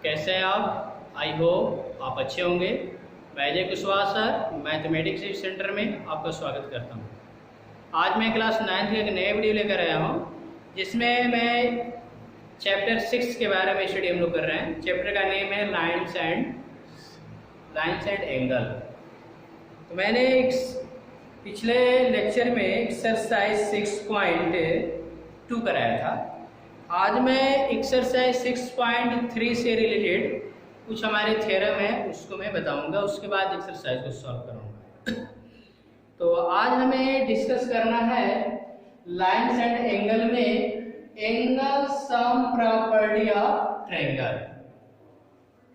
कैसे हैं आप? आई होप आप अच्छे होंगे। मैं Ajay Kushwaha sir mathematics centre में आपका स्वागत करता हूं। आज मैं क्लास 9th के एक नए वीडियो लेकर आया हूं, जिसमें मैं चैप्टर 6 के बारे में स्टडी हम लोग कर रहे हैं। चैप्टर का नेम है लाइन्स एंड एंगल। तो मैंने पिछले लेक्चर में एक्सरसाइज 6.2 कराया था। आज मैं एक्सरसाइज 6.3 से रिलेटेड कुछ हमारे थ्योरम है उसको मैं बताऊंगा, उसके बाद एक्सरसाइज को सॉल्व करूंगा। तो आज हमें डिस्कस करना है लाइन्स एंड एंगल में angle sum property of triangle.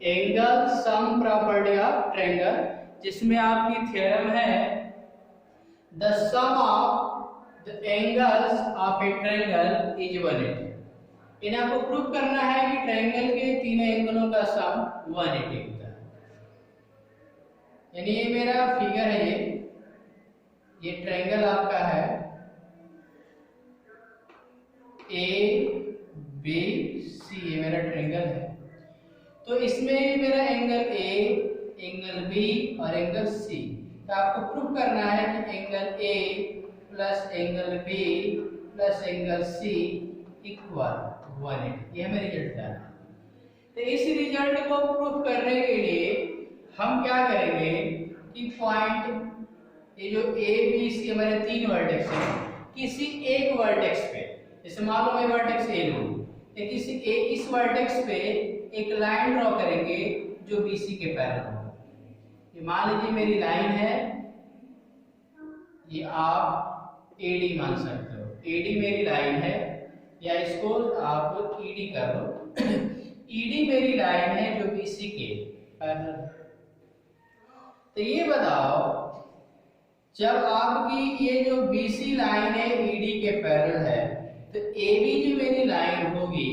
Angle sum property of triangle, जिसमें आपकी थ्योरम है the sum of the angles of a triangle is 180। इन्हें आपको प्रूव करना है कि ट्रायंगल के तीनों एंगलों का सम 180 होता है। यानी ये मेरा फिगर है, ये ट्रायंगल आपका है ए बी सी, ये मेरा ट्रायंगल है। तो इसमें मेरा एंगल ए, एंगल बी और एंगल सी। तो आपको प्रूव करना है कि angle A plus angle B plus angle C equal 180। ये हमें रिजल्ट है। तो इस रिजल्ट को प्रूफ करने के लिए हम क्या करेंगे कि पॉइंट ये जो ए बी सी हमारे तीन वर्टेक्स हैं, किसी एक वर्टेक्स पे, जैसे मान लो मैं वर्टेक्स ए लूं, तो किसी एक इस वर्टेक्स पे एक लाइन ड्रॉ करेंगे जो बीसी के पैरेलल हो। ये मान लीजिए मेरी लाइन है, ये आप एडी मान सकते हो। एडी मेरी लाइन है, या इसको आप ईडी कर लो। ईडी मेरी लाइन है जो बीसी के पैरेलल। तो ये बताओ, जब आपकी ये जो बीसी लाइन है ईडी के पैरेलल है, तो एबी जो मेरी लाइन होगी,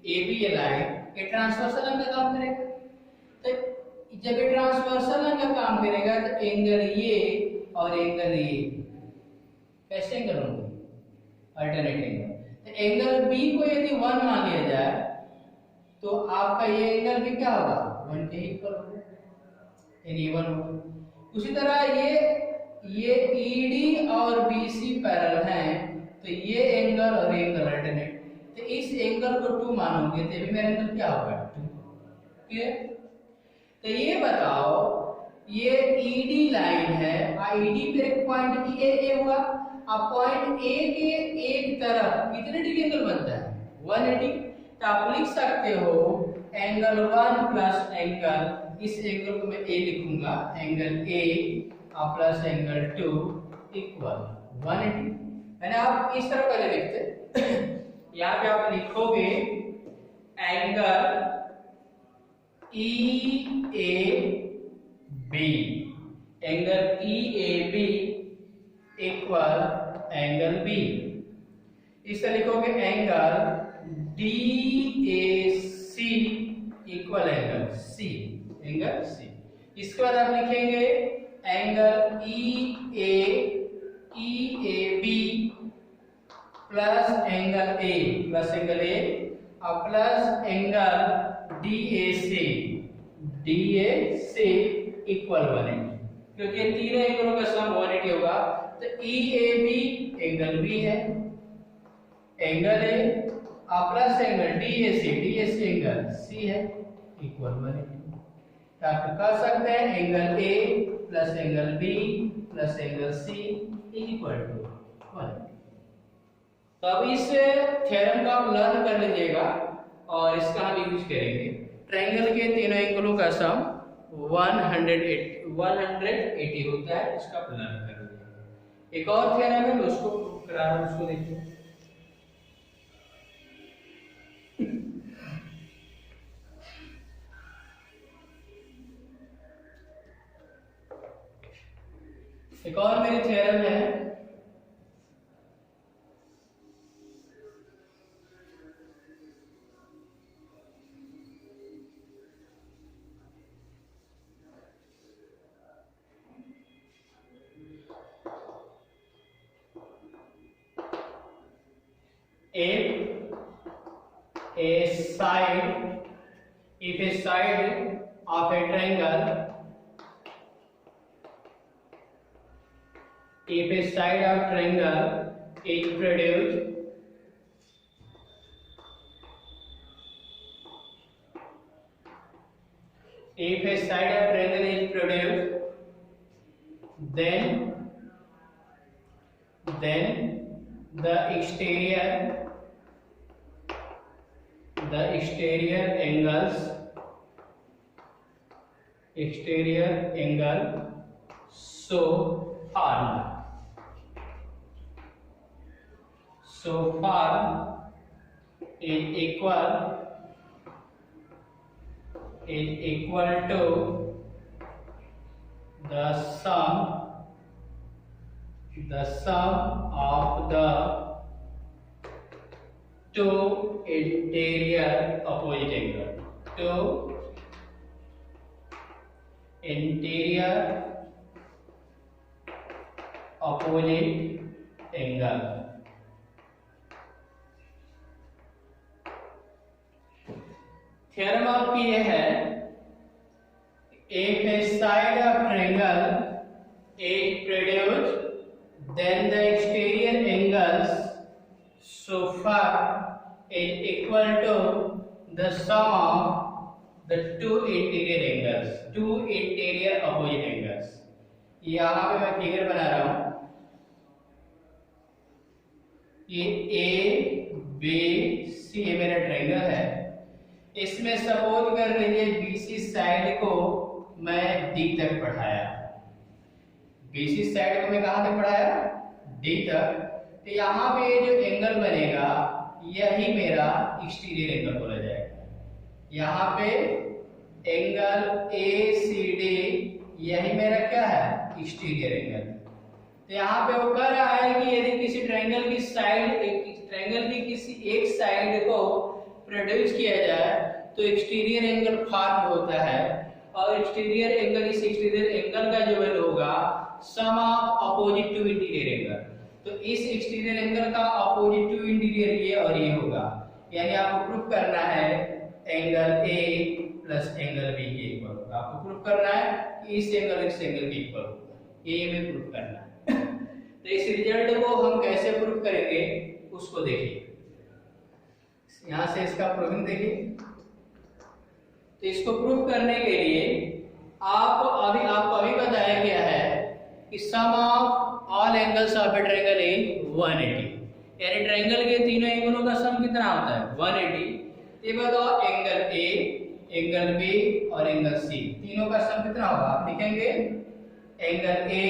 एबी ये लाइन, ये ट्रांसवर्सल लाइन का काम करेगा। तो जब ये ट्रांसवर्सल लाइन का काम करेगा तो एंगल ये और एंगल ये कैसे एंगल होंगे? Alternate angle. तो एंगल बी को यदि 1 मान लिया जाए तो आपका ये एंगल भी क्या होगा? 1 के इक्वल होगा, यानी 1 होगा। उसी तरह ये ईडी और बीसी पैरेलल हैं, तो ये एंगल और एंगल अल्टरनेट। तो इस एंगल को 2 मानोगे तो भी मेरा एंगल क्या होगा? 2। क्लियर? तो ये बताओ, ये ईडी लाइन है, ईडी पे एक पॉइंट ए हुआ। अब पॉइंट ए के एक तरफ कितने डिग्री एंगल बनता है? 180। तो आप लिख सकते हो एंगल 1 प्लस एंगल, इस एंगल को मैं ए लिखूंगा, एंगल ए और प्लस एंगल 2 इक्वल 180। यानी आप इस तरह पहले लिखते, यहाँ पे आप लिखोगे angle E A B, angle E A B equal angle B. इस तरह लिखोगे angle D A C equal angle C, angle C. इसके बाद आप लिखेंगे angle E A B plus angle A, plus angle A और plus angle D A C equal 180। क्योंकि ये तीनों एंगलों का सम 180 होगा। तो E A B angle B है, एंगल ए और plus angle D A C angle C है, इक्वल 180। तो आप कह सकते हैं angle A plus angle B plus angle C equal to 180। तो अब इस थ्योरम को आप लर्न कर लीजिएगा और इसका हम यूज करेंगे। ट्रायंगल के तीनों एंगलों का सम 180 होता है, इसका आप लर्न कर लीजिएगा। एक और थ्योरम है, मैं उसको प्रूव करा रहा हूं, उसको देखिए। एक और मेरी थ्योरम है, if a side if a side of a triangle, if a side of triangle is produced, if a side of triangle is produced, then the exterior angles, exterior angle so formed is equal to the sum of the two interior opposite angle, two interior opposite angle. Theorem आपकी ये है, if a side of triangle is produced, then the exterior angles so far is equal to the sum of the two interior angles, two interior opposite angles. यहाँ पे मैं figure बना रहा हूं, ये ए बी सी मेरा triangle है, इसमें सपोज कर लीजिए बीसी साइड को मैं डी तक बढ़ाया, बीसी साइड को मैं कहां तक बढ़ाया, डी तक, तो यहाँ पे जो एंगल बनेगा यही मेरा एक्सटीरियर एंगल बोला जाएगा। यहाँ पे एंगल ए सी डी यही मेरा क्या है, एक्सटीरियर एंगल। तो यहाँ पे वो कह रहा है कि यदि किसी ट्रायंगल की साइड, ट्रायंगल की किसी एक साइड को प्रोड्यूस किया जाए तो एक्सटीरियर एंगल फॉर्म होता है, और एक्सटीरियर एंगल, इस एक्सटीरियर एंगल का जो वैल्यू होगा sum of opposite to interior angle. तो इस एक्सटीरियर एंगल का अपोजिट टू इंटीरियर ये और ये होगा, यानी आपको प्रूफ करना है angle A plus angle B के इक्वल होगा। आपको प्रूफ करना है कि इस एंगल के इक्वल होगा, ये हमें प्रूफ करना है। तो इस रिजल्ट को हम कैसे प्रूफ करेंगे उसको देखिए, यहां से इसका प्रूफिंग देखिए। तो इसको प्रूफ करने के लिए आपको अभी बताया गया है कि sum of all angles of a triangle is 180, यानी ट्रायंगल के तीनों एंगलों का सम कितना होता है, 180। ये बताओ एंगल ए, एंगल बी और एंगल सी, तीनों का सम कितना होगा, आप लिखेंगे angle A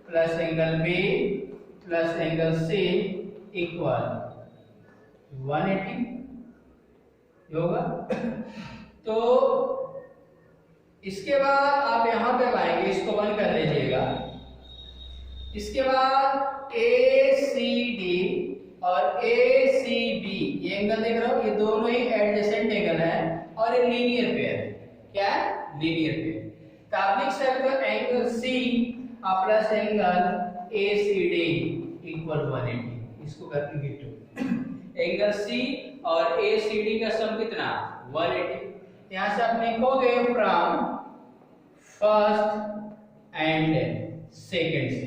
plus angle B plus angle C equal 180 होगा। तो इसके बाद आप यहां पे आएंगे, इसको बंद कर लीजिएगा। इसके बाद ए सी डी और ए सी बी ये एंगल देख रहे हो, ये दोनों ही एडजेसेंट एंगल है और ये लीनियर पेयर है। क्या है, लीनियर पेयर। तो आप लिख सकते हो angle C plus angle A C D equal 180, इसको करके 2 एंगल सी और ए सी डी का सम कितना, 180। यहां से आप लिखोगे फ्रॉम फर्स्ट एंड सेकंड से।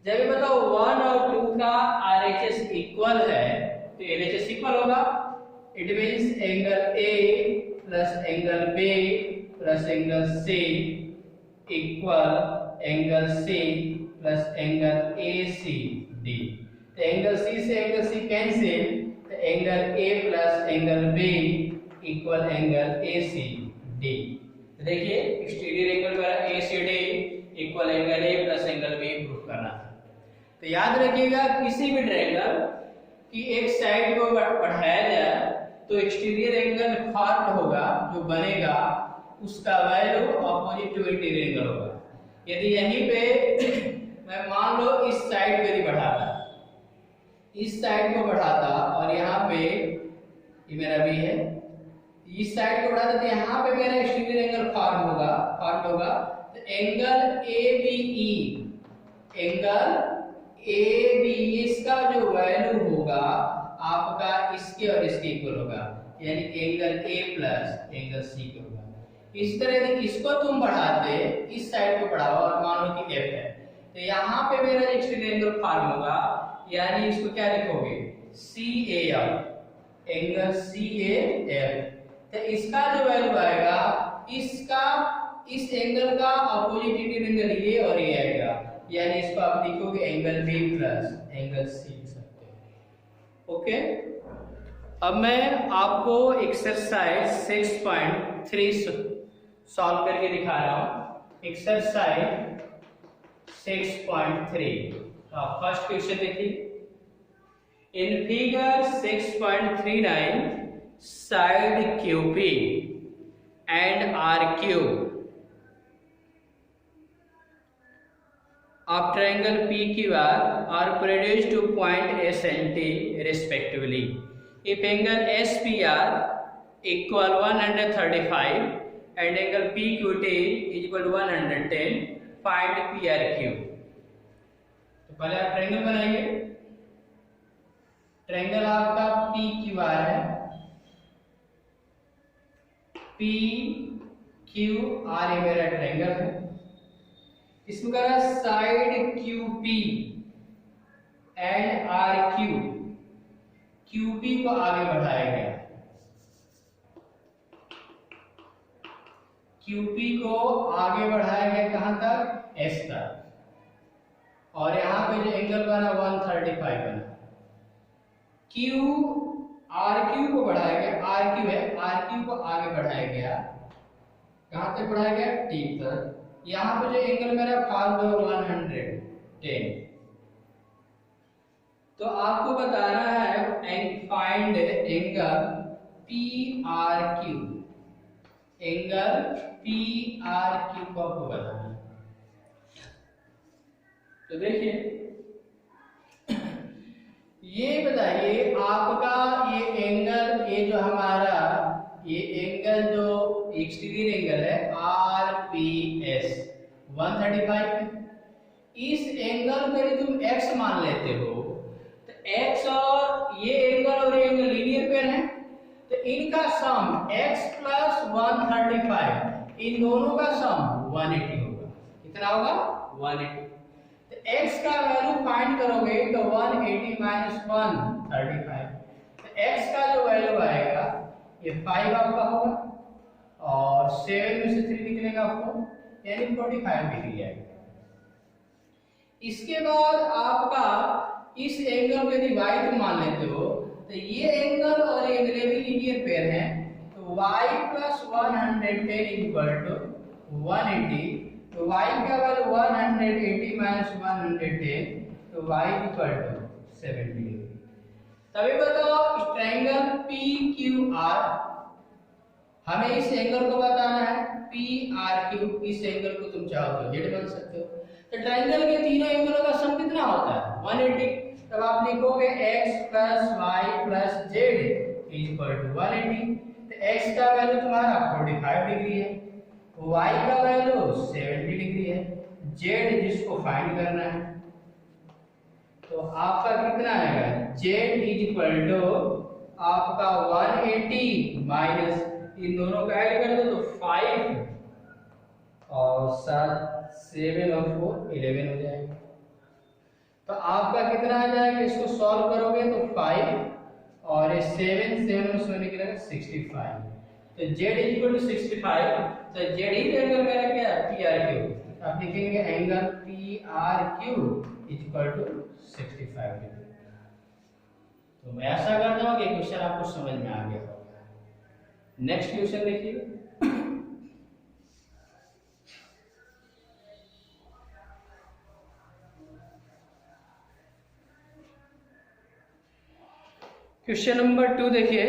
जब ये बताओ 1 और 2 का आरएचएस इक्वल है तो एलएचएस इक्वल होगा। It means angle A plus angle B plus angle C equal angle C plus angle A C D. तो एंगल सी से एंगल सी कैंसिल, तो angle A plus angle B equal angle A C D. देखिए exterior angle पर A C D equal angle A plus angle B proof करना है। तो याद रखिएगा किसी भी ट्रायंगल की एक साइड को बढ़ाया जाए तो एक्सटीरियर एंगल फॉर्म होगा, जो बनेगा उसका value opposite to interior angle होगा। यदि यहीं पे मैं मान लो इस साइड को यदि बढ़ाता, इस साइड को बढ़ाता और यहाँ पे ये मेरा बी है, इस साइड को बढ़ाता तो यहाँ पे मेरा एक्सटीरियर एंगल फॉर्म होगा। तो angle A B E, angle A B इसका जो वैल्यू होगा आपका इसके और इसके इक्वल होगा, यानी angle A plus angle C के होगा। इस तरह से इसको तुम बढ़ाते इस साइड को बढ़ाओ और मान लो कि एफ है, तो यहाँ पे मेरा एक ट्रायंगल फॉर्म होगा, यानी इसको क्या लिखोगे C A F, angle C A F. तो इसका जो वैल्यू आएगा, इसका इस एंगल का अपोजिट एंगल ये और ये आएगा, यानी इसको आप लिखोगे angle B plus angle C लिख सकते हो। ओके, अब मैं आपको एक्सरसाइज 6.3 सॉल्व करके दिखा रहा हूं। एक्सरसाइज 6.3 फर्स्ट क्वेश्चन देखिए। In figure 6.39 side QP and RQ of triangle PQR are produced to point S and T respectively. If angle SPR equal 135 and angle PQT is equal to 110, find PRQ. तो पहले आप triangle बनाइए। Triangle आपका PQR है, PQR ये मेरा triangle है। इसमें कह रहा है side QP and RQ, QP को आगे बढ़ाया गया, QP को आगे बढ़ाया गया कहां तक, S तक, और यहां पे जो एंगल बना 135 बना। RQ को बढ़ाया गया, RQ है, RQ को आगे बढ़ाया गया, कहां तक बढ़ाया गया, T तक। यहाँ पे जो एंगल मेरा फॉर्म है 110, तो आपको बताना है find angle PRQ, angle PRQ को आपको बताना है। तो देखिए ये बताइए आपका ये एंगल, ये जो हमारा ये एंगल जो एक्सटीरियर एंगल है RPS 135 है। इस एंगल को यदि तुम x मान लेते हो तो x और ये एंगल लीनियर पेयर है, तो इनका सम x प्लस 135, इन दोनों का सम 180 होगा। कितना होगा, 180। तो x का वैल्यू फाइंड करोगे तो 180 माइनस 135, तो x का जो वैल्यू आएगा ये 5 आपका होगा, और 7 में से 3 निकलेगा आपको, यानी 45 डिग्री आएगा। इसके बाद आपका इस एंगल को यदि y तुम मान लेते हो, तो ये एंगल और ये एंगल भी लीनियर पेयर हैं, तो y प्लस 110 इक्वल टू 180, तो y का वैल्यू 180 माइनस 110, तो y इक्वल टू 70। तभी बताओ ट्रायंगल PQR, हमें इस एंगल को बताना है PRQ, इस एंगल को तुम चाहो तो z बन सकते हो। तो ट्रायंगल के तीनों एंगलों का सम कितना होता है, 180। तब आप लिखोगे x plus y plus z equal to 180। तो x का वैल्यू तुम्हारा 45 डिग्री है, y का वैल्यू 70 डिग्री है, z जिसको फाइंड करना है, तो आपका कितना आएगा, z इक्वल टू आपका 180 माइनस इन दोनों का ऐड कर दो तो 5 और 7 और 4 11 हो जाएगा। तो आपका कितना आ जाएगा, इसको सॉल्व करोगे तो 5 और ये 7 में से निकलेगा 65। तो z इक्वल टू 65, तो z ही एंगल मेरा क्या PRQ, आप लिखेंगे angle PRQ equal to 65 degree. तो मैं आशा करता हूं कि क्वेश्चन आपको समझ में आ गया होगा। नेक्स्ट क्वेश्चन देखिए। क्वेश्चन नंबर 2 देखिए।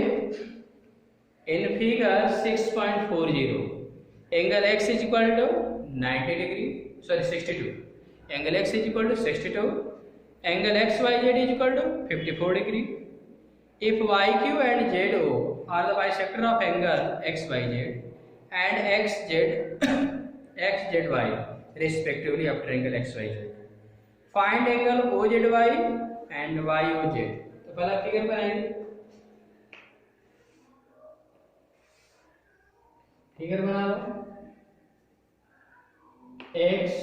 In figure 6.40 angle x is equal to 90 degree, sorry 62, angle x is equal to 62, angle XYZ is equal to 54 degree. If YQ and ZO are the bisector of angle XYZ and XZY respectively of triangle XYZ, find angle OZY and YOZ। तो पहला figure बनाइए। Figure बना लो, x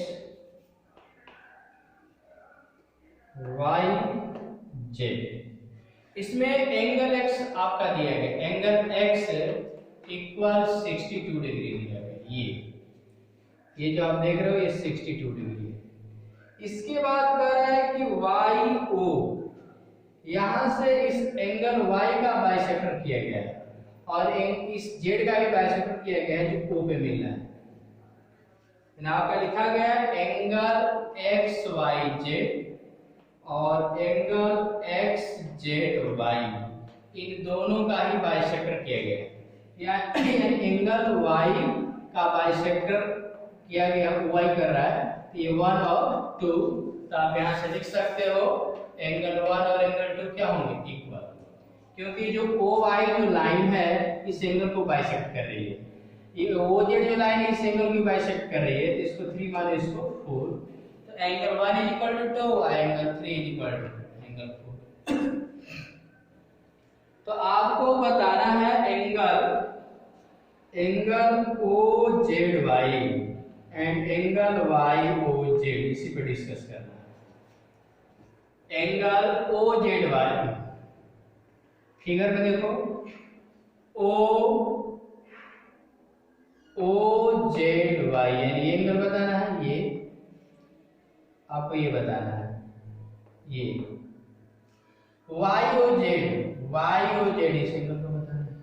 Y Z. इसमें angle x आपका दिया गया, angle x equal 62 degree दिया गया। ये जो आप देख रहे हो ये 62 डिग्री है। इसके बाद कह रहा है कि वाई ओ, यहां से इस एंगल वाई का बाइसेक्टर किया गया है और इस जेड का भी बाइसेक्टर किया गया है जो ओ पे मिल रहा है। आपका लिखा गया है एंगल एक्स वाई जेड और एंगल एक्स जेड वाई, इन दोनों का ही बाइसेक्टर किया गया है। यानी एंगल वाई का बाइसेक्टर किया गया, वाई कर रहा है, ये 1 और 2, तो आप यहां से लिख सकते हो एंगल 1 और एंगल 2 क्या होंगे, इक्वल, क्योंकि जो ओ वाई जो लाइन है इस एंगल को बाइसेक्ट कर रही है, ये ओ जेड जो लाइन है इस एंगल को बाइसेक्ट कर रही है, तो इसको 3 माने इसको 4, तो एंगल 1 इज इक्वल टू 2 और angle 3 is equal to angle 4। तो आपको बताना है angle O Z Y and angle Y O Z, इसी पे डिस्कस करना है। Angle O Z Y, figure में देखो, ओ जेड वाई, यानी ये एंगल बताना है, ये आपको ये बताना है, ये वाई ओ जेड इस एंगल को बताना है।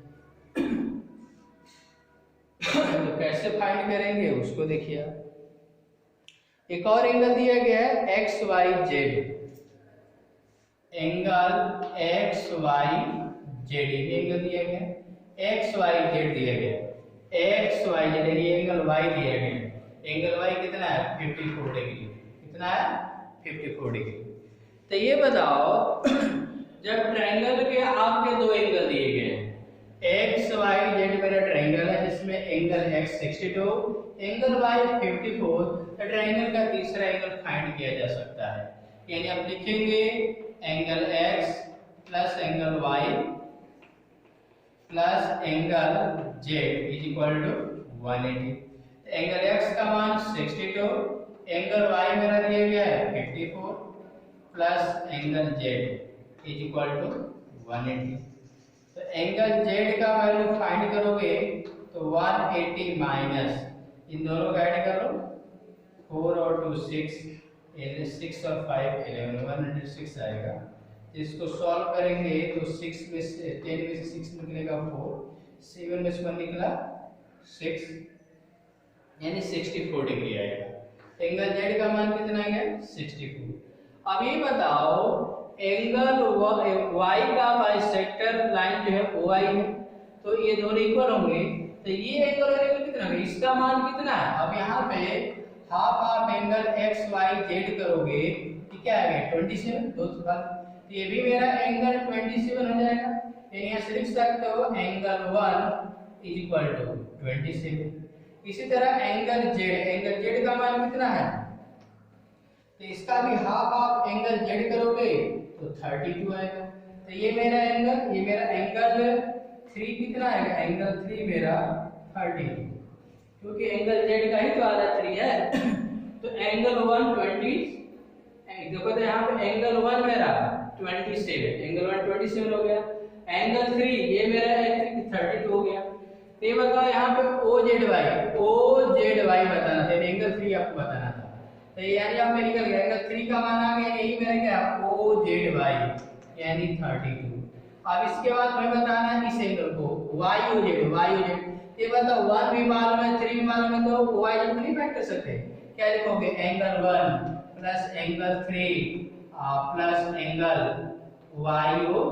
तो कैसे फाइंड करेंगे उसको देखिए आप। एक और एंगल दिया गया है X Y Z, angle X Y Z, ये एंगल दिया गया, एक्स वाई जेड दिया गया, एक्स वाई जेड, ये एंगल वाई दिया गया, एंगल वाई कितना है 54 डिग्री, कितना है 54 डिग्री। तो ये बताओ जब ट्रायंगल के आपके दो एंगल दिए गए हैं, एक्स वाई जेड मेरा ट्रायंगल है जिसमें एंगल एक्स 62, एंगल वाई 54, तो ट्रायंगल का तीसरा एंगल फाइंड किया जा सकता है। यानी आप लिखेंगे angle X plus angle Y plus angle Z is equal to 180। Angle X का मान 62, एंगल वाई मेरा दिया गया है 54 plus angle Z is equal to 180। तो एंगल जेड का वैल्यू फाइंड करोगे तो 180 माइनस इन दोनों का ऐड करो, 4 और 2 6, 6 और 5 11, 106 आएगा। इसको सॉल्व करेंगे तो 6 में से 10 में से 6 निकलेगा 4, 7 में से 1 निकला 6, यानी 64 डिग्री आएगा। एंगल जेड का मान कितना आ गया 64। अब ये बताओ एंगल वाई का बाइसेक्टर लाइन जो है ओ वाई है, तो ये दोनों इक्वल होंगे, तो ये एंगल और एंगल कितना है, इसका मान कितना है। अब यहाँ पे half of angle X Y Z करोगे कि क्या आएगा 27, दो बार, तो ये भी मेरा एंगल 27 हो जाएगा। यानी यहाँ से लिख सकते हो एंगल 1 इज इक्वल टू 27। इसी तरह एंगल जेड का मान कितना है, तो इसका भी हाफ ऑफ एंगल जेड करोगे तो 32 आएगा। तो ये मेरा एंगल 3 कितना आएगा, एंगल 3 मेरा 30, क्योंकि एंगल जेड का ही तो आधा 3 है। तो एंगल 120, देखो तो यहाँ पे एंगल 1 मेरा 27, एंगल 1 27 हो गया, एंगल 3 ये मेरा 32 हो गया। तो ये बताओ यहाँ पे ओ जेड वाई बताना था, एंगल 3 आपको बताना था, तो यानी आप में निकल गया एंगल 3 का मान आ गया, यही मेरा क्या ओ जेड वाई यानी 32। अब इसके बाद हमें बताना है इस एंगल को वाई ओ जेड, ये बताओ 1 भी मालूम है 3 भी मालूम है, तो वाई जेड को नहीं फाइंड कर सकते, क्या लिखोगे angle 1 plus angle 3 plus angle Y O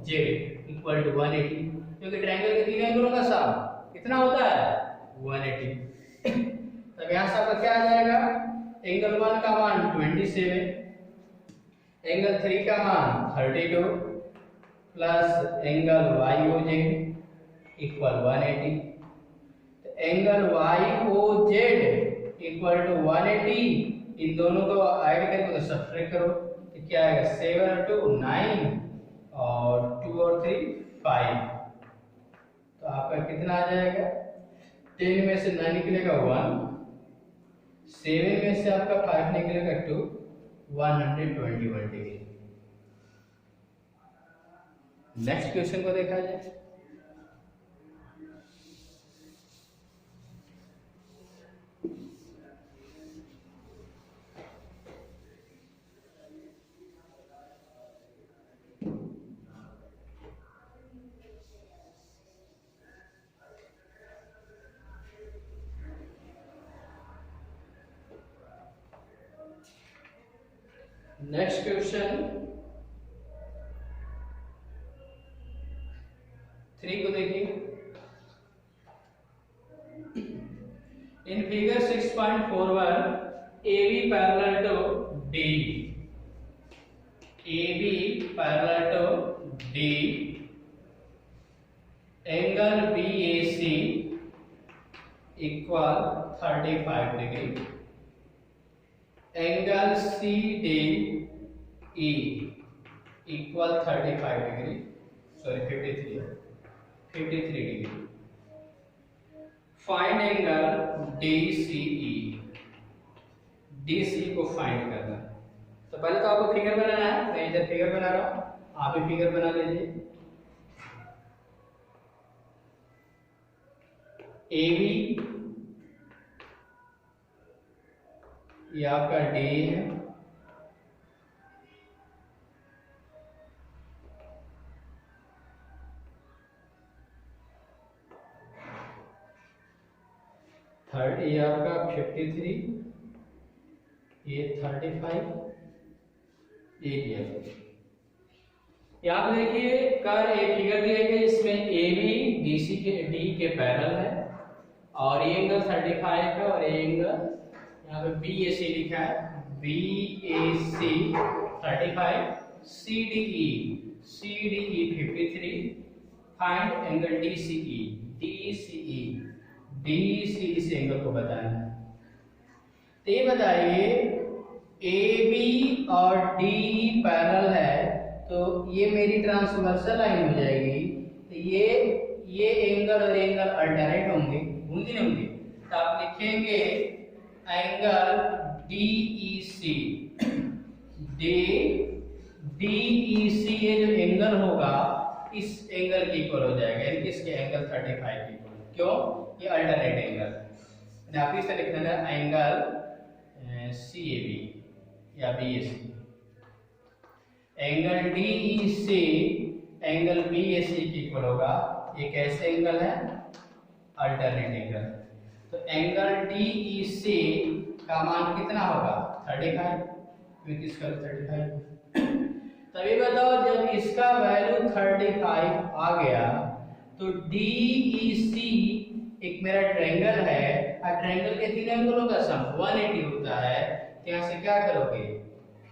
Z equal to 180, क्योंकि ट्रायंगल के तीन एंगलों का सम कितना होता है 180। तब यहाँ से आपका क्या आ जाएगा, एंगल 1 का मान 27, एंगल 3 का मान 32 plus angle Y O Z equal 180। तो angle Y O Z equal to 180, इन दोनों को ऐड करके तो सब्ट्रैक्ट करो, तो क्या आएगा 7 और 2 9 और 2 और 3 5, तो आपका कितना आ जाएगा 10 में से 9 निकलेगा 1, 7 में से आपका 5 निकलेगा 2, 121 डिग्री। नेक्स्ट क्वेश्चन को देखा जाए। नेक्स्ट क्वेश्चन 3 को देखिए। In figure 6.41 AB parallel to D, AB parallel to D, angle BAC equal 35 degree, angle CDE equal 35 degree, sorry 53 degree. Find angle DCE, DC को फाइंड करना। तो पहले तो आपको फिगर बनाना है, मैं इधर फिगर बना रहा हूं, आप भी फिगर बना लीजिए। AB ये आपका D है, थर्ड ये आपका 53, ये 35, ये यहाँ पे देखिए कर एक फिगर दिया गया इसमें AB DC के D के पैरेलल है और ये एंगल 35 है और ये एंगल यहाँ पे BAC लिखा है, BAC 35, CDE 53, find angle DCE इस एंगल को बताना है। तो ये बताइए AB और DE पैरेलल है तो ये मेरी ट्रांसवर्सल लाइन हो जाएगी। तो ये एंगल और एंगल अल्टरनेट होंगे, होंगे। तो आप लिखेंगे एंगल DEC ये जो एंगल होगा इस एंगल के इक्वल हो जाएगा, यानी कि इसके एंगल 35 के इक्वल। क्यों? ये अल्टरनेट एंगल। आप इसे लिख देना एंगल CAB या BAC। Angle DEC angle BAC के इक्वल होगा। ये कैसे एंगल है? Alternate angle. तो एंगल DEC का मान कितना होगा? 35, क्योंकि इसका 35। तभी बताओ जब इसका वैल्यू 35 आ गया तो DEC एक मेरा ट्रायंगल है और ट्रायंगल के तीन एंगलों का सम 180 होता है। तो यहाँ से क्या करोगे?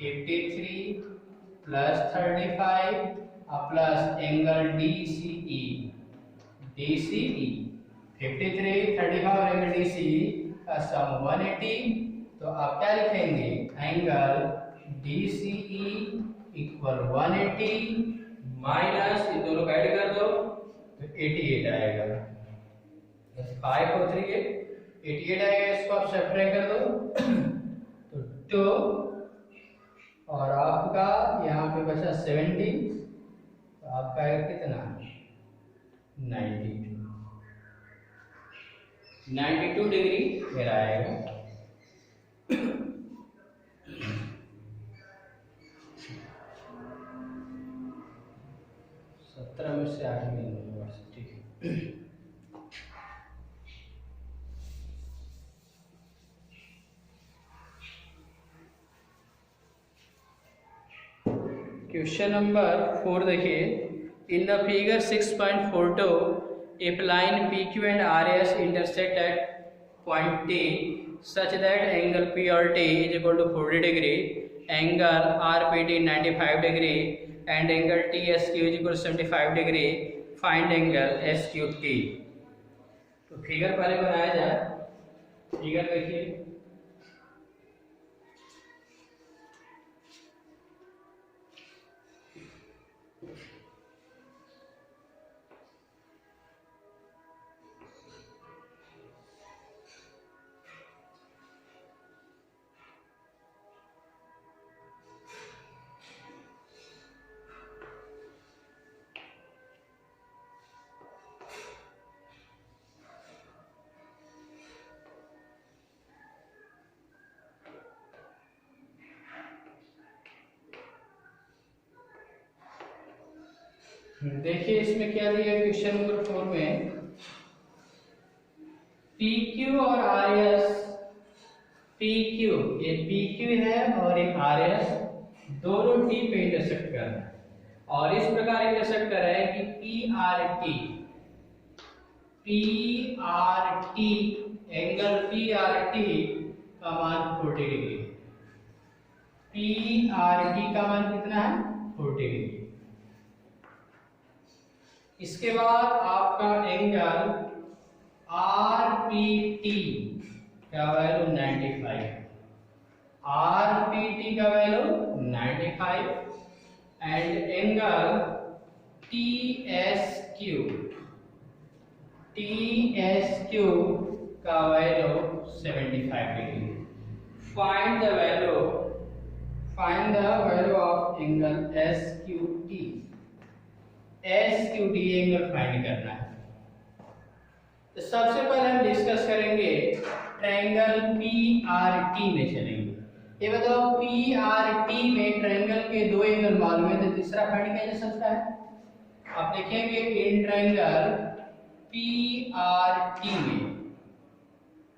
53 प्लस 35 प्लस एंगल DCE 53, 35 और एंगल DCE का सम 180। तो आप क्या लिखेंगे? एंगल DCE इक्वल 180 माइनस इन दोनों का ऐड कर दो तो 88 आएगा। 5 और 3 के 88 आएगा, इसको आप सब्ट्रैक्ट कर दो तो 2 और आपका यहाँ पे बचा 17, तो आपका आएगा कितना? 92 डिग्री मेरा आएगा। 17 में से 8 में यूनिवर्सिटी। क्वेश्चन नंबर 4 देखिए। In the figure 6.42 if line PQ and RS intersect at point T such that angle PRT is equal to 40 degree, angle RPT 95 degree and angle TSQ is equal to 75 degree, find angle SQT। तो figure पहले बनाया जाए। Figure देखिए, देखिए इसमें क्या दिया है क्वेश्चन नंबर 4 में, पी क्यू और आर एस, पी क्यू, ये पी क्यू है और एक आर एस, दोनों टी पे इंटरसेक्ट कर रहा है और इस प्रकार इंटरसेक्ट कर रहा है कि P R T angle P R T का मान 40 डिग्री, पी आर टी का मान कितना है 40 डिग्री। इसके बाद आपका एंगल आर पी टी का वैल्यू 95, आर पी टी का value 95 and angle T S Q का value 75 degree. Find the value of angle S Q T angle find करना है। तो सबसे पहले हम डिस्कस करेंगे ट्रायंगल पीआरटी में चलेंगे। ये बताओ पीआरटी में ट्रायंगल के दो एंगल मालूम है तो तीसरा फाइंड किया जा सकता है। आप देखेंगे इन ट्रायंगल पीआरटी में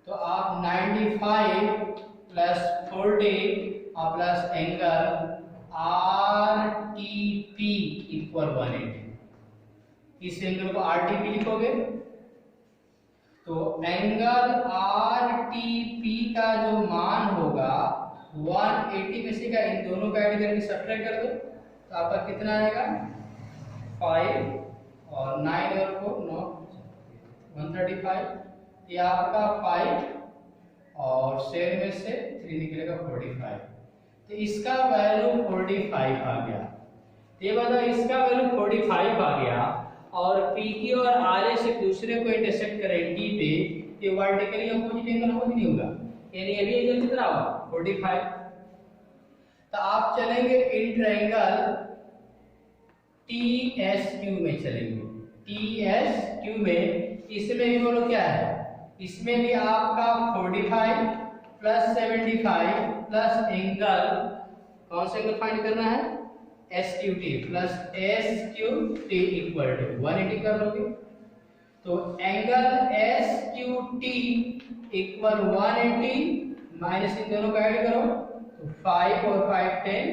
तो आप 95 प्लस 40 और प्लस एंगल आरटीपी इक्वल 180, इस एंगल को आरटीपी लिखोगे तो एंगल आरटीपी का जो मान होगा 180 में से का इन दोनों का ऐड करके सब्ट्रैक्ट कर दो तो आपका कितना आएगा 5 और 9 और 4 9 135, ये आपका 5 और 7 में से 3 निकलेगा 45, तो इसका वैल्यू 45 आ गया। ये बताओ इसका वैल्यू 45 आ गया और पीक्यू और आरएस एक दूसरे को इंटरसेक्ट करें टी पे, ये वर्टिकली अपोजिट एंगल हो नहीं होगा, यानी ये भी एंगल कितना होगा 45। तो आप चलेंगे इन ट्रायंगल टीएसक्यू में चलेंगे, टीएसक्यू में इसमें भी बोलो क्या है, इसमें भी आपका 45 प्लस 75 प्लस एंगल कौन सा एंगल फाइंड करना है SQT plus SQT equal to 180 कर लोगे तो एंगल SQT इक्वल 180 माइनस इन दोनों का ऐड करो तो 5 और 5 10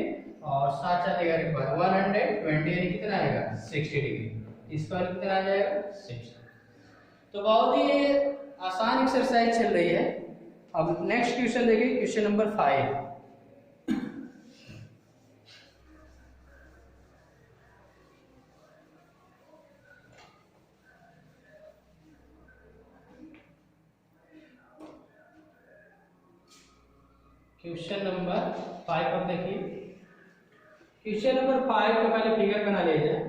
और 7 चलेगा 120, यानी कितना आएगा 60 डिग्री, इस पर कितना आ जाएगा 60। तो बहुत ही आसान एक्सरसाइज चल रही है। अब नेक्स्ट क्वेश्चन देखिए, क्वेश्चन नंबर 5। क्वेश्चन नंबर 5 अब देखिए, क्वेश्चन नंबर 5 का पहले फिगर बना लिया जाए।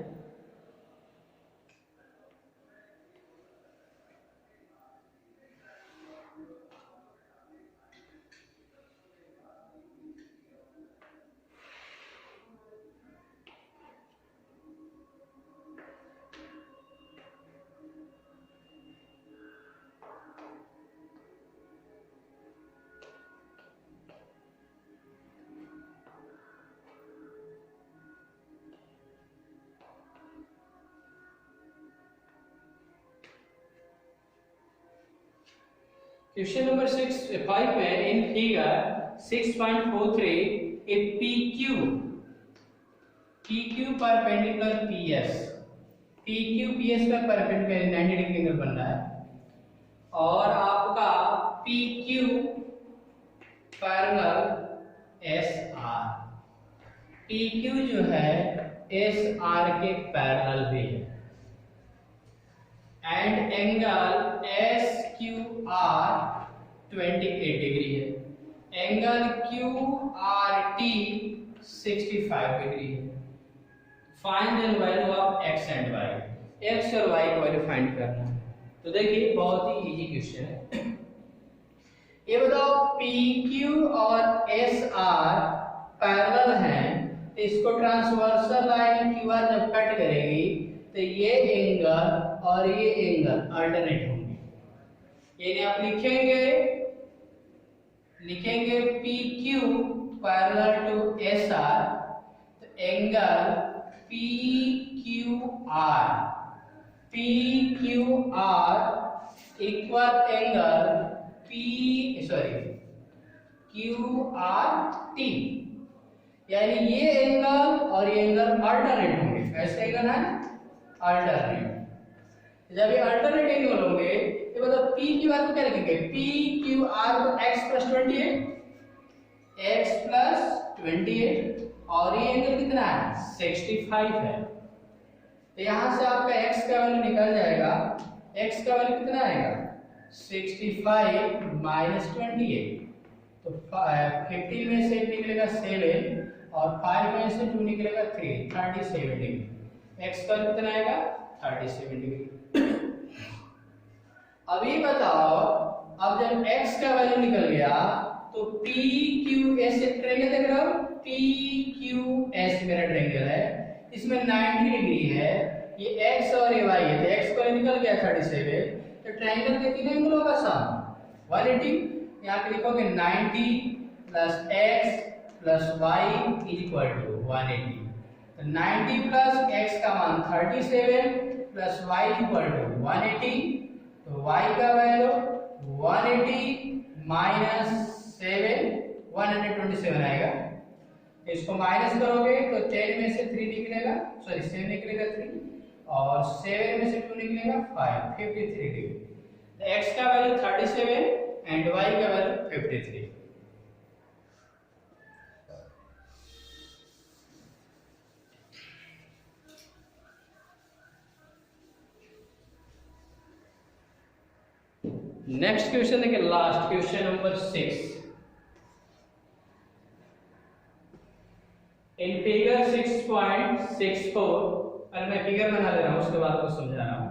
क्वेश्चन नंबर 5 में in figure 6.43 A PQ perpendicular PQ PS पर परपेंडिकुलर 90 डिग्री एंगल बन रहा है और आपका PQ पैरेलल SR, PQ जो है SR के पैरेलल भी है एंड एंगल SQR 28 डिग्री है, एंगल QRT 65 डिग्री है। Find the value of x and y, x और y का वैल्यू फाइंड करना है। तो देखिए बहुत ही इजी क्वेश्चन है। ये बताओ PQ और SR पैरेलल हैं, तो इसको ट्रांसवर्सल लाइन QR जब कट करेगी तो ये एंगल और ये एंगल अल्टरनेट होंगे, यानी आप लिखेंगे PQ पैरेलल टू SR, तो angle PQ Q R equal angle Q R T, यानी ये एंगल और ये एंगल अल्टरनेट होंगे। कैसे एंगल है? अल्टरनेट। जब ये अल्टरनेट एंगल होंगे तो मतलब पी क्यू आर को क्या लिखेंगे? पी क्यू आर को x प्लस 28 और ये एंगल कितना है? 65 है। तो यहां से आपका x का वैल्यू निकल जाएगा। x का वैल्यू कितना आएगा? 65 माइनस 28। तो 15 में से निकलेगा 7 और 5 में से 2 निकलेगा 3, 37 डिग्री। x का कितना आएगा? 37 डिग्री। अब ये बताओ, अब जब x का वैल्यू निकल गया तो PQS ट्रायंगल देख रहे हो? PQS मेरा ट्रायंगल है, इसमें 90 डिग्री है, ये x और ये y है। तो x का निकल गया 37, तो ट्रायंगल के तीन एंगलों का सम 180। यहाँ पे लिखोगे 90 plus x plus y is equal to 180। तो 90 प्लस x का मान 37 प्लस y इक्वल टू 180। तो y का वैल्यू 180 माइनस 7 127 आएगा। इसको माइनस करोगे तो 10 में से 3 निकलेगा, 7 निकलेगा 3 और 7 में से 2 निकलेगा 5, 53 डिग्री। तो x का वैल्यू 37 एंड y का वैल्यू 53। नेक्स्ट क्वेश्चन देखिए, last question number 6। In figure 6.64, और मैं फिगर बना ले रहा हूं, उसके बाद आपको समझा रहा हूं।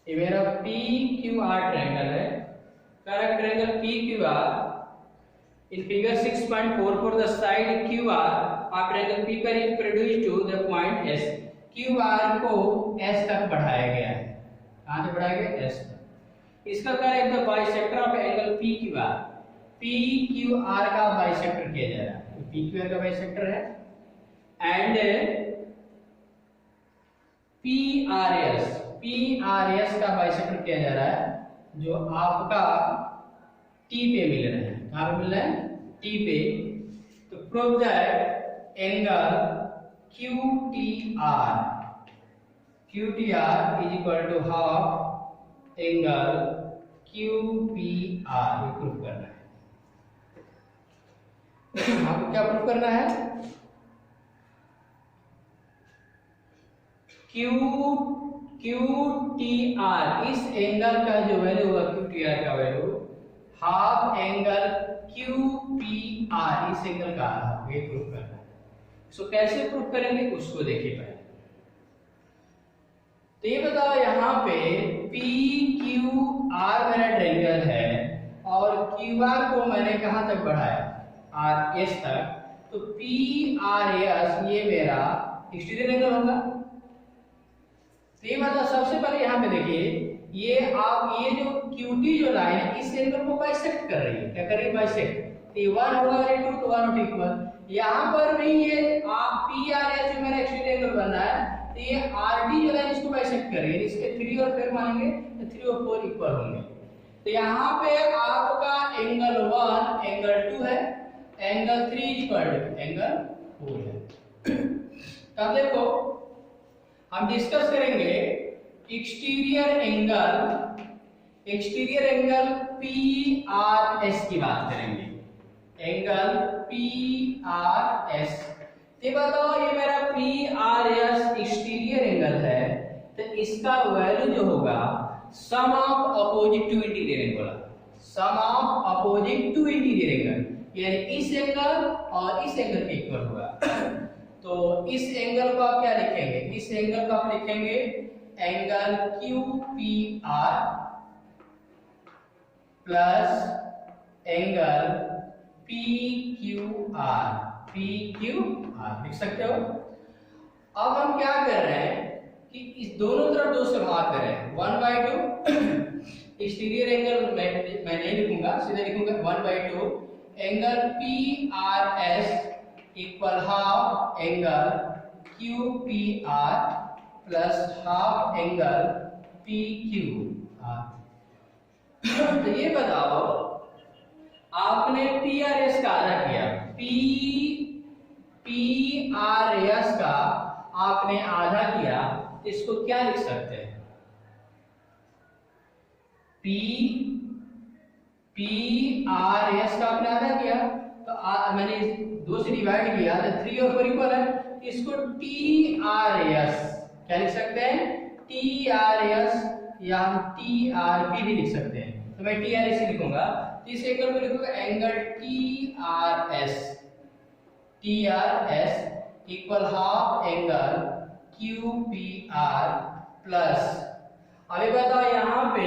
ये मेरा PQR ट्रायंगल है। Correct triangle PQR in figure 6.44 the side QR of triangle PQR is produced to the point S। QR को S तक बढ़ाया गया है। कहां तक बढ़ाया गया? S तक। इसका correct the bisector of angle PQR। PQR का बाइसेक्टर किया जा रहा है। तो PQR का बाइसेक्टर है एंड PRS का बाइसेक्टर किया जा रहा है, जो आपका T पे मिल रहा है। कहां पे मिल रहा है? T पे। तो prove that angle QTR is equal to half angle QPR। ये प्रूव करना है। आपको क्या प्रूव करना है? QTR, इस एंगल का जो वैल्यू होगा QTR का वैल्यू हाफ एंगल QPR, इस एंगल का हाफ, ये प्रूफ करना है। इसको कैसे प्रूफ करेंगे उसको देखिए पहले। तो ये बताओ, यहाँ पे PQR मेरा ट्रायंगल है और QR को मैंने कहां तक बढ़ाया? RS तक। तो PRS ये मेरा एक्सटीरियर एंगल होगा। तो ये मतलब सबसे पहले यहाँ पे देखिए, ये जो QT जो लाइन है इस एंगल को बाइसेक्ट कर रही है। क्या कर रही है? बाइसेक्ट। तो 1 होगा और 2 तो 1 इक्वल। यहाँ पर भी ये PRS जो मेरा एक्सटीरियर एंगल बन रहा है, तो ये RT जो लाइन इसको बाइसेक्ट कर रही है। इसके 3 और 4 मानेंगे तो 3 और 4 इक्वल होंगे। तो यहाँ पे आपका एंगल 1 एंगल 2 है, एंगल 3 इक्वल टू एंगल 4 है। तब देखो हम डिस्कस करेंगे एक्सटीरियर एंगल PRS की बात करेंगे। एंगल PRS, ये बताओ, ये मेरा PRS एक्सटीरियर एंगल है, तो इसका वैल्यू जो होगा sum of opposite to interior angle, sum of opposite to interior angle, यानी इस एंगल और इस एंगल के इक्वल होगा। तो इस एंगल को आप क्या लिखेंगे? इस एंगल को आप लिखेंगे angle QPR plus angle PQR लिख सकते हो। अब हम क्या कर रहे हैं? कि इस दोनों तरफ 2 से भाग करें 1/2 एक्सटीरियर एंगल मैं नहीं लिखूंगा, सीधे लिखूंगा 1/2 angle PRS equal half angle QPR plus half angle PQR। तो ये बताओ आपने PRS का आधा किया, PRS का आपने आधा किया, इसको क्या लिख सकते हैं? PRS का आपने आधा किया तो मैंने 2 से डिवाइड किया तो 3 और 4 इक्वल है, इसको TRS क्या लिख सकते हैं? TRS या TRP भी लिख सकते हैं। तो मैं TRS लिखूंगा, इस एंगल को लिखूंगा angle TRS equal half angle QPR plus, अभी बताओ यहाँ पे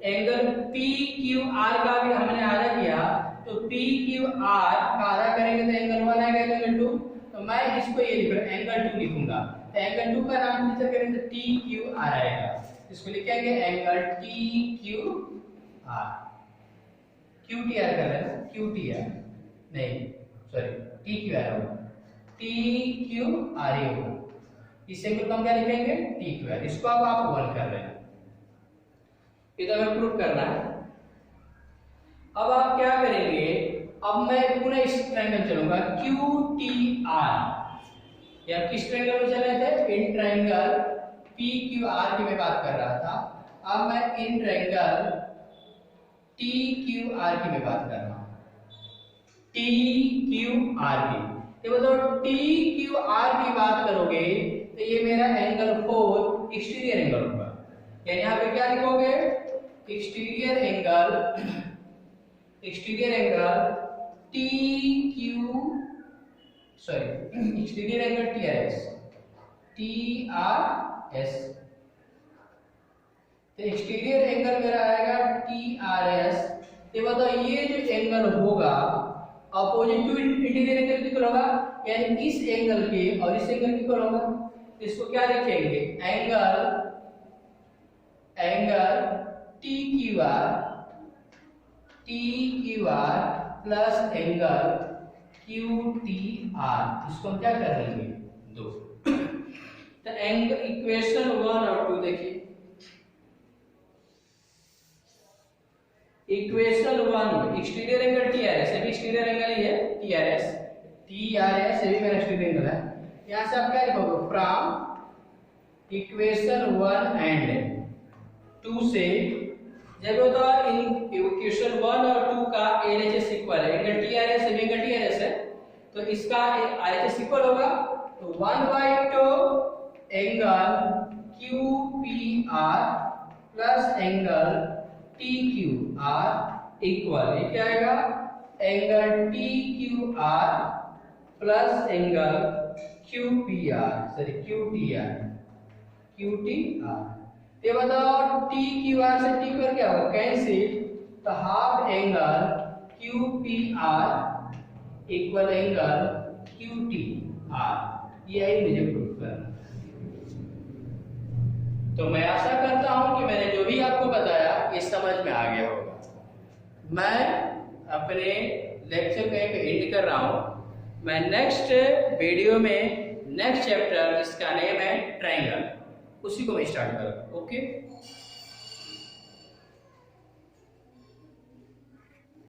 एंगल PQR का भी हमने आधा किया, तो PQR का आधा करेंगे तो एंगल 1 आएगा, एंगल 2, तो मैं इसको ये लिख रहा हूं एंगल 2 लिखूंगा, तो एंगल 2 का नाम नीचे करेंगे तो TQR आएगा, इसको लिखेंगे एंगल TQR। QTR कर लेना, QTR नहीं सॉरी TQR होगा, TQR ही होगा, इस एंगल को हम क्या लिखेंगे? TQR। इसको अब आप 1 कर लेना, इधर हमें प्रूफ करना है। अब आप क्या करेंगे, अब मैं पूरा इस ट्रायंगल चलूंगा QTR, या किस ट्रायंगल में चले थे? इन ट्रायंगल PQR की मैं बात कर रहा था, अब मैं इन ट्रायंगल TQR की मैं बात कर रहा हूं, TQR की। ये बताओ TQR की बात करोगे तो ये मेरा एंगल 4 एक्सटीरियर एंगल होगा, यानी यहाँ पे क्या लिखोगे? Exterior angle exterior angle TRS, तो एक्सटीरियर एंगल मेरा आएगा TRS। ये बताओ ये जो एंगल होगा opposite to interior angle equal होगा, यानी इस एंगल के और इस एंगल इक्वल होगा, इसको क्या लिखेंगे? Angle TQR plus angle QTR, इसको हम क्या कर लेंगे? 2। तो एंगल इक्वेशन 1 और 2 देखिए, इक्वेशन 1 एक्सटीरियर एंगल TRS, ये भी एक्सटीरियर एंगल ही है, TRS ये भी मेरा एक्सटीरियर एंगल है। यहां से आप क्या लिखोगे? फ्रॉम इक्वेशन 1 एंड 2 से, जब तो इन इक्वेशन 1 और 2 का LHS इक्वल है, एंगल TRS है, एंगल TRS है, तो इसका RHS इक्वल होगा, तो 1/2 angle QPR plus angle TQR equal, ये क्या आएगा? Angle TQR plus angle QTR। ये बताओ TQR से TQR क्या होगा? कैंसिल, तो half angle QPR equal angle QTR, ये है मुझे प्रूफ करना। तो मैं आशा करता हूं कि मैंने जो भी आपको बताया ये समझ में आ गया होगा। मैं अपने लेक्चर को एक एंड कर रहा हूं, मैं नेक्स्ट वीडियो में नेक्स्ट चैप्टर जिसका नेम है ट्रायंगल, उसी को मैं स्टार्ट करूंगा। ओके।